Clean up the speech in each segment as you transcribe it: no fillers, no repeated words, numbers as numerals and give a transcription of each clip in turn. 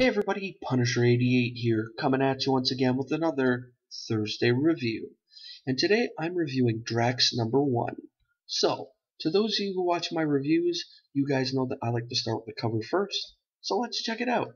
Hey everybody, Punisher88 here, coming at you once again with another Thursday review. And today I'm reviewing Drax #1. So, to those of you who watch my reviews, you guys know that I like to start with the cover first, so let's check it out.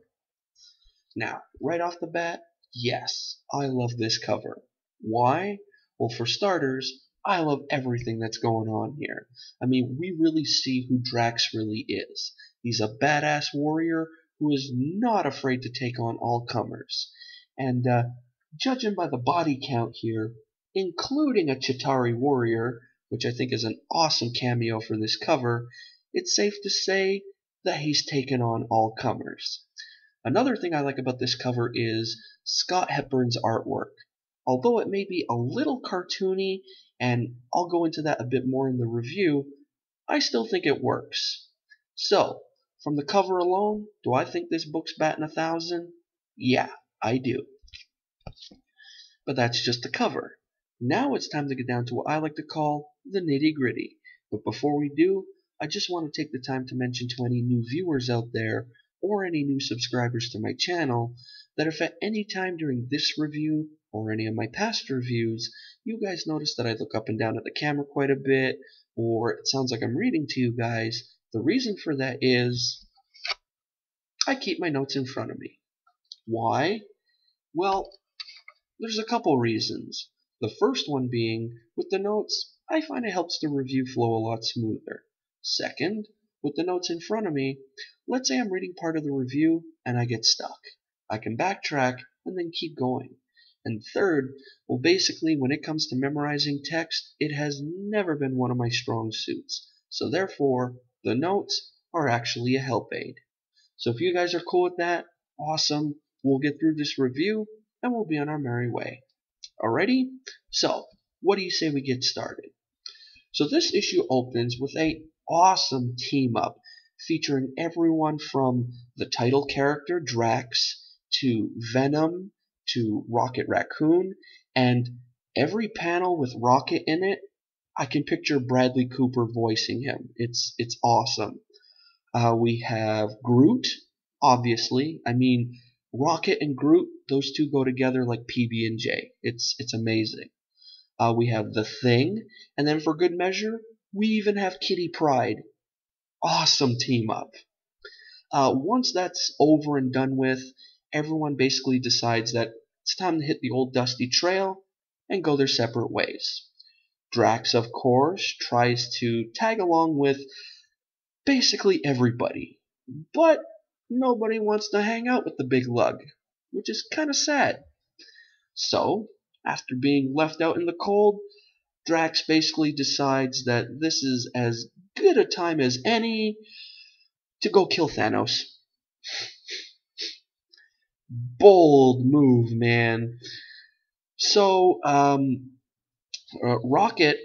Now, right off the bat, yes, I love this cover. Why? Well, for starters, I love everything that's going on here. I mean, we really see who Drax really is. He's a badass warrior who is not afraid to take on all comers. And judging by the body count here, including a Chitauri warrior, which I think is an awesome cameo for this cover, it's safe to say that he's taken on all comers. Another thing I like about this cover is Scott Hepburn's artwork. Although it may be a little cartoony, and I'll go into that a bit more in the review, I still think it works. So, from the cover alone, do I think this book's batting 1,000? Yeah, I do. But that's just the cover. Now it's time to get down to what I like to call the nitty-gritty. But before we do, I just want to take the time to mention to any new viewers out there, or any new subscribers to my channel, that if at any time during this review, or any of my past reviews, you guys notice that I look up and down at the camera quite a bit, or it sounds like I'm reading to you guys, the reason for that is I keep my notes in front of me. Why? Well, there's a couple reasons. The first one being, with the notes, I find it helps the review flow a lot smoother. Second, with the notes in front of me, let's say I'm reading part of the review and I get stuck. I can backtrack and then keep going. And third, well, basically when it comes to memorizing text, it has never been one of my strong suits. So therefore, the notes are actually a help aid. So if you guys are cool with that, awesome. We'll get through this review and we'll be on our merry way. Alrighty? So, what do you say we get started? So this issue opens with a awesome team up featuring everyone from the title character Drax to Venom to Rocket Raccoon, and every panel with Rocket in it, I can picture Bradley Cooper voicing him. It's awesome. We have Groot, obviously. I mean, Rocket and Groot, those two go together like PB&J. It's amazing. We have The Thing, and then for good measure, we even have Kitty Pryde. Awesome team up. Once that's over and done with, everyone basically decides that it's time to hit the old dusty trail and go their separate ways. Drax, of course, tries to tag along with basically everybody, but nobody wants to hang out with the big lug, which is kind of sad. So, after being left out in the cold, Drax basically decides that this is as good a time as any to go kill Thanos. Bold move, man. So, Rocket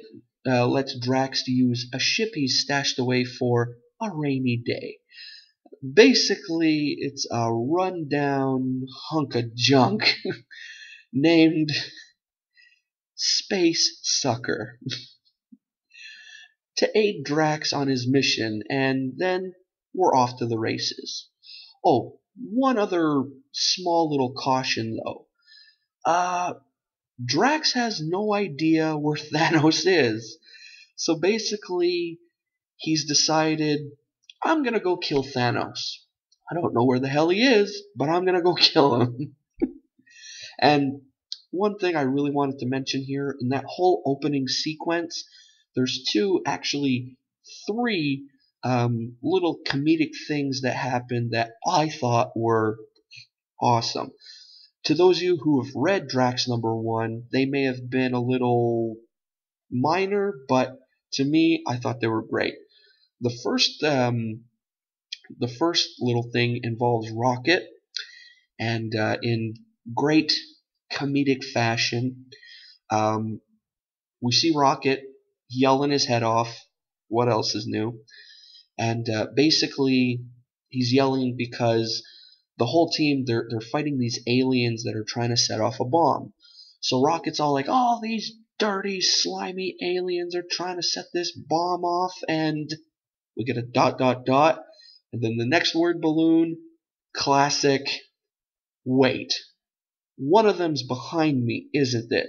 lets Drax to use a ship he's stashed away for a rainy day. Basically, it's a rundown hunk of junk named Space Sucker to aid Drax on his mission, and then we're off to the races. Oh, one other small little caution though. Drax has no idea where Thanos is. So basically, he's decided, I'm gonna go kill Thanos. I don't know where the hell he is, but I'm gonna go kill him. And one thing I really wanted to mention here, in that whole opening sequence, there's actually three little comedic things that happened that I thought were awesome. To those of you who have read Drax #1, they may have been a little minor, but to me, I thought they were great. The first little thing involves Rocket, and in great comedic fashion, we see Rocket yelling his head off. What else is new? And basically, he's yelling because the whole team, they're fighting these aliens that are trying to set off a bomb. So Rocket's all like, oh, these dirty, slimy aliens are trying to set this bomb off, and we get a ... and then the next word balloon, classic wait, one of them's behind me, isn't it?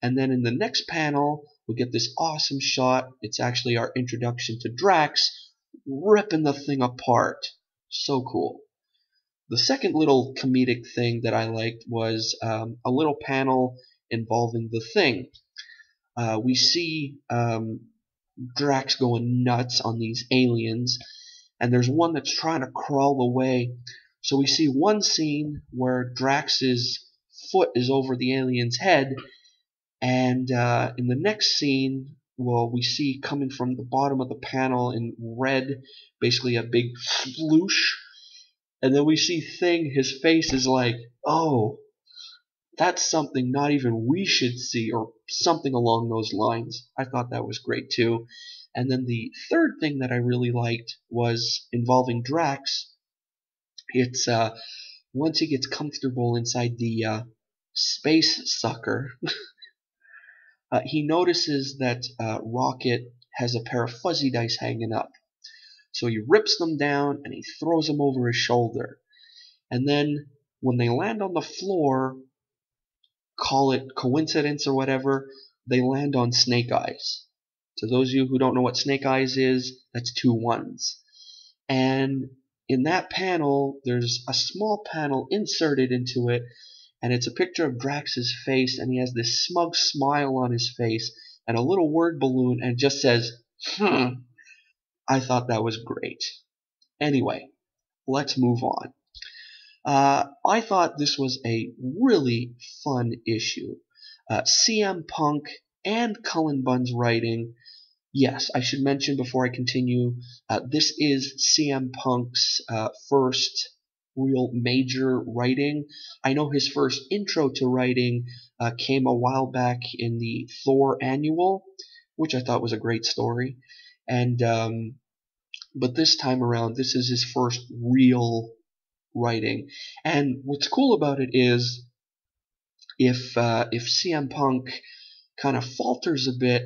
And then in the next panel, we get this awesome shot. It's actually our introduction to Drax, ripping the thing apart. So cool. The second little comedic thing that I liked was a little panel involving the Thing. We see Drax going nuts on these aliens, and there's one that's trying to crawl away. So we see one scene where Drax's foot is over the alien's head, and in the next scene, well, we see coming from the bottom of the panel in red, basically a big sploosh, and then we see Thing, his face is like, oh, that's something not even we should see, or something along those lines. I thought that was great too. And then the third thing that I really liked was involving Drax. It's once he gets comfortable inside the space sucker, he notices that Rocket has a pair of fuzzy dice hanging up. So he rips them down and he throws them over his shoulder. And then when they land on the floor, call it coincidence or whatever, they land on Snake Eyes. To those of you who don't know what Snake Eyes is, that's 2 ones. And in that panel, there's a small panel inserted into it, and it's a picture of Drax's face, and he has this smug smile on his face, and a little word balloon, and it just says, I thought that was great. Anyway, let's move on. I thought this was a really fun issue. CM Punk and Cullen Bunn's writing. Yes, I should mention before I continue, this is CM Punk's first real major writing. I know his first intro to writing came a while back in the Thor annual, which I thought was a great story. And but this time around, this is his first real writing. And what's cool about it is if CM Punk kind of falters a bit,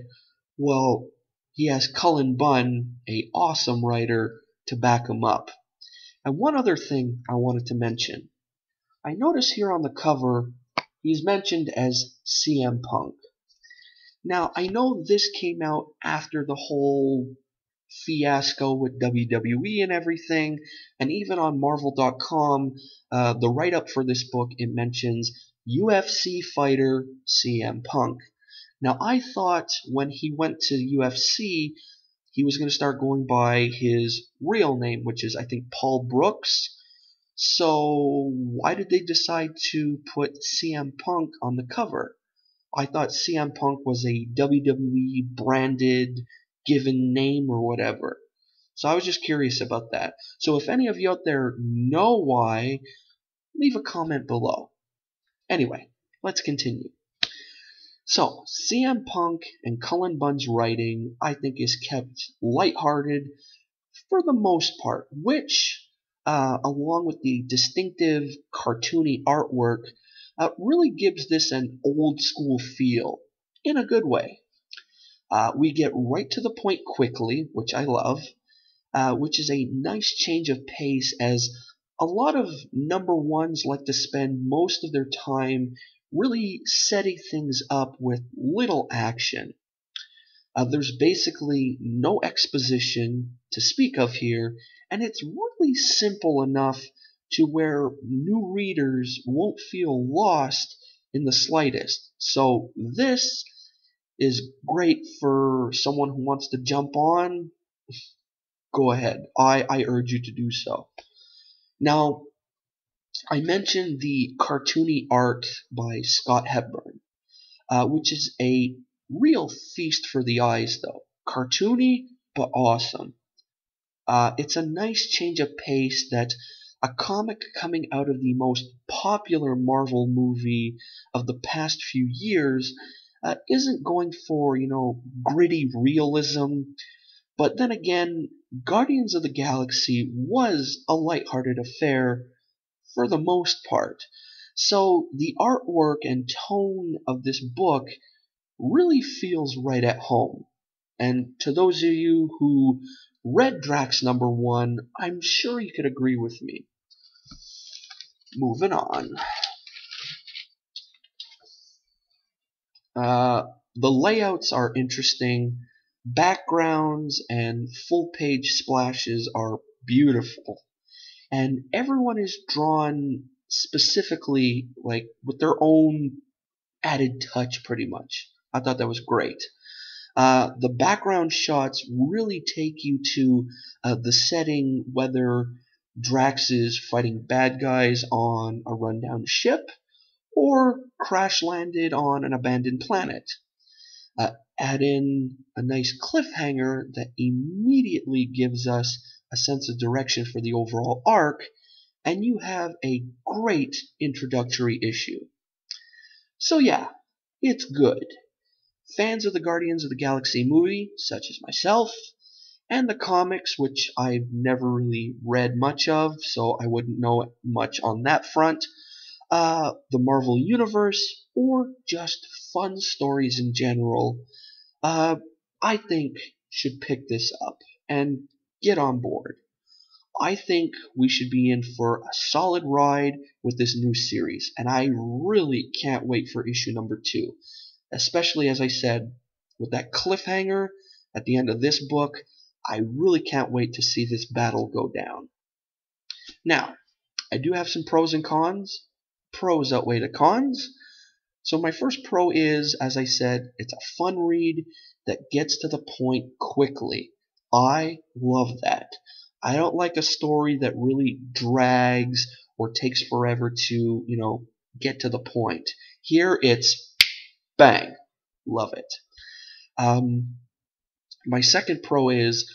well, he has Cullen Bunn, a awesome writer, to back him up. And one other thing I wanted to mention. I notice here on the cover, he's mentioned as CM Punk. Now, I know this came out after the whole fiasco with WWE and everything, and even on Marvel.com, the write-up for this book, it mentions UFC fighter CM Punk. Now, I thought when he went to UFC, he was going to start going by his real name, which is, I think, Paul Brooks. So why did they decide to put CM Punk on the cover? I thought CM Punk was a WWE branded given name or whatever. So I was just curious about that. So if any of you out there know why, leave a comment below. Anyway, let's continue. So, CM Punk and Cullen Bunn's writing, I think, is kept lighthearted for the most part, which, along with the distinctive cartoony artwork, really gives this an old school feel, in a good way. We get right to the point quickly, which I love, which is a nice change of pace as a lot of number ones like to spend most of their time really setting things up with little action. There's basically no exposition to speak of here, and it's really simple enough to where new readers won't feel lost in the slightest. So this is great for someone who wants to jump on. Go ahead. I urge you to do so. Now, I mentioned the cartoony art by Scott Hepburn, which is a real feast for the eyes, though. Cartoony, but awesome. It's a nice change of pace that a comic coming out of the most popular Marvel movie of the past few years isn't going for, gritty realism. But then again, Guardians of the Galaxy was a lighthearted affair for the most part. So the artwork and tone of this book really feels right at home. And to those of you who read Drax #1, I'm sure you could agree with me. moving on. The layouts are interesting. Backgrounds and full page splashes are beautiful. And everyone is drawn specifically, like, with their own added touch, pretty much. I thought that was great. The background shots really take you to the setting, whether Drax is fighting bad guys on a rundown ship or crash landed on an abandoned planet. Add in a nice cliffhanger that immediately gives us a sense of direction for the overall arc, and you have a great introductory issue. So yeah, it's good. Fans of the Guardians of the Galaxy movie, such as myself, and the comics, which I've never really read much of, so I wouldn't know much on that front, the Marvel Universe, or just fun stories in general, I think should pick this up and get on board. I think we should be in for a solid ride with this new series, and I really can't wait for issue number 2. Especially, as I said, with that cliffhanger at the end of this book, I really can't wait to see this battle go down. Now, I do have some pros and cons. Pros outweigh the cons. So my first pro is, as I said, it's a fun read that gets to the point quickly. I love that. I don't like a story that really drags or takes forever to, get to the point. Here it's bang. Love it. My second pro is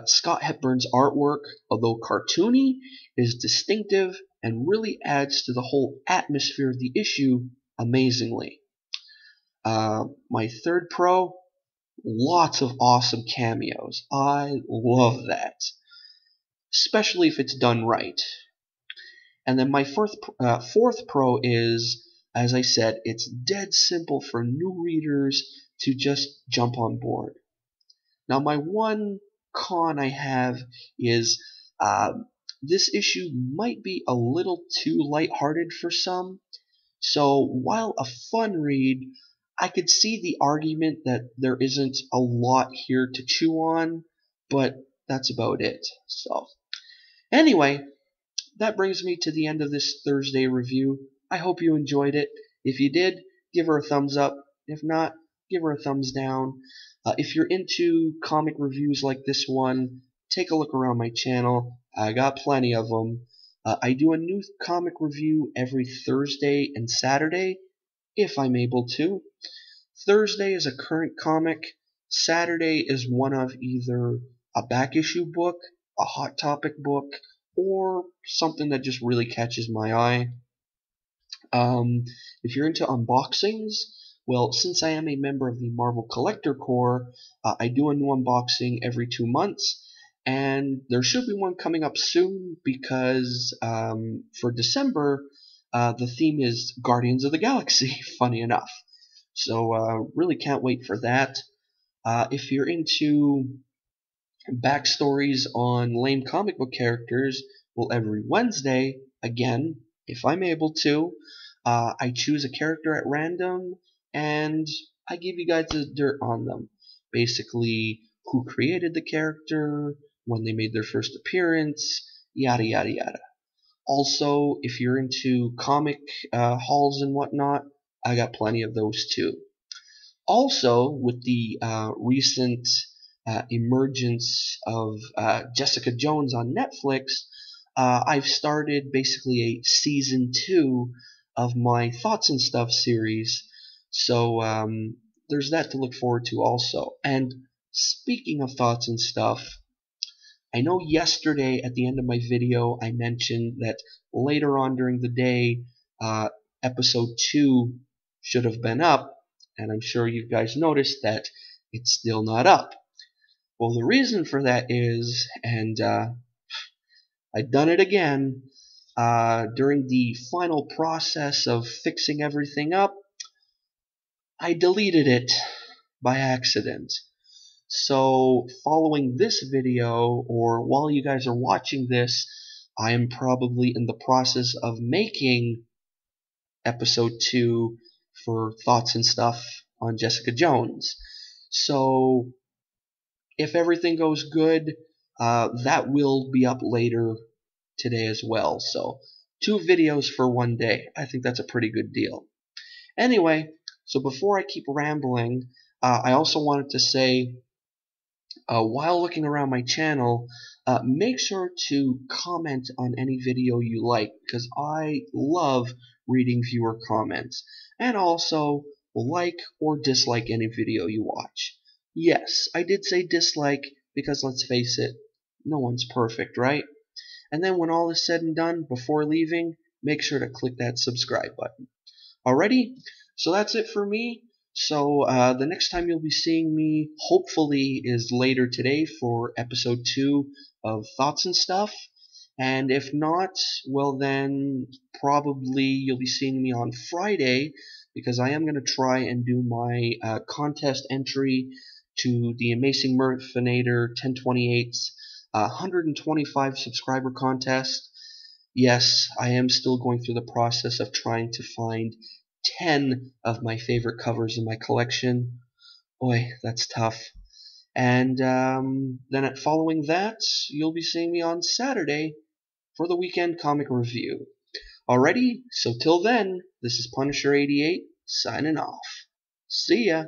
Scott Hepburn's artwork, although cartoony, is distinctive and really adds to the whole atmosphere of the issue amazingly. My third pro, lots of awesome cameos. I love that, especially if it's done right. And then my fourth pro is, as I said, it's dead simple for new readers to just jump on board. Now, my one con I have is this issue might be a little too lighthearted for some. So while a fun read, I could see the argument that there isn't a lot here to chew on, but that's about it. So anyway, that brings me to the end of this Thursday review. I hope you enjoyed it. If you did, give her a thumbs up. If not, give her a thumbs down. If you're into comic reviews like this one, take a look around my channel. I got plenty of them. I do a new comic review every Thursday and Saturday, if I'm able to. Thursday is a current comic. Saturday is one of either a back issue book, a hot topic book, or something that just really catches my eye. If you're into unboxings, well, since I am a member of the Marvel Collector Corps, I do a new unboxing every 2 months, and there should be one coming up soon because for December, the theme is Guardians of the Galaxy, funny enough. So really can't wait for that. If you're into backstories on lame comic book characters, well, every Wednesday, again, if I'm able to, I choose a character at random and I give you guys the dirt on them. Basically, who created the character, when they made their first appearance, yada yada yada. Also, if you're into comic hauls and whatnot, I got plenty of those too. Also, with the recent emergence of Jessica Jones on Netflix, I've started basically a season 2 of my Thoughts and Stuff series. So there's that to look forward to also. And speaking of Thoughts and Stuff, I know yesterday at the end of my video I mentioned that later on during the day, episode 2 should have been up, and I'm sure you guys noticed that it's still not up. Well, the reason for that is, and I've done it again, during the final process of fixing everything up, I deleted it by accident. So following this video, or while you guys are watching this, I am probably in the process of making episode 2 for Thoughts and Stuff on Jessica Jones. So if everything goes good, that will be up later today as well. So 2 videos for one day. I think that's a pretty good deal. Anyway, so before I keep rambling, I also wanted to say, while looking around my channel, make sure to comment on any video you like, because I love reading viewer comments. And also, like or dislike any video you watch. Yes, I did say dislike, because let's face it, no one's perfect, right? And then when all is said and done, before leaving, make sure to click that subscribe button. Alrighty, so that's it for me. So the next time you'll be seeing me, hopefully, is later today for episode 2 of Thoughts and Stuff. And if not, well then probably you'll be seeing me on Friday, because I am going to try and do my contest entry to the Amazing Murphinator 1028's 125 subscriber contest. Yes, I am still going through the process of trying to find 10 of my favorite covers in my collection. Boy, that's tough. And then following that, you'll be seeing me on Saturday for the weekend comic review. Alrighty, so till then, this is Punisher 88 signing off. See ya!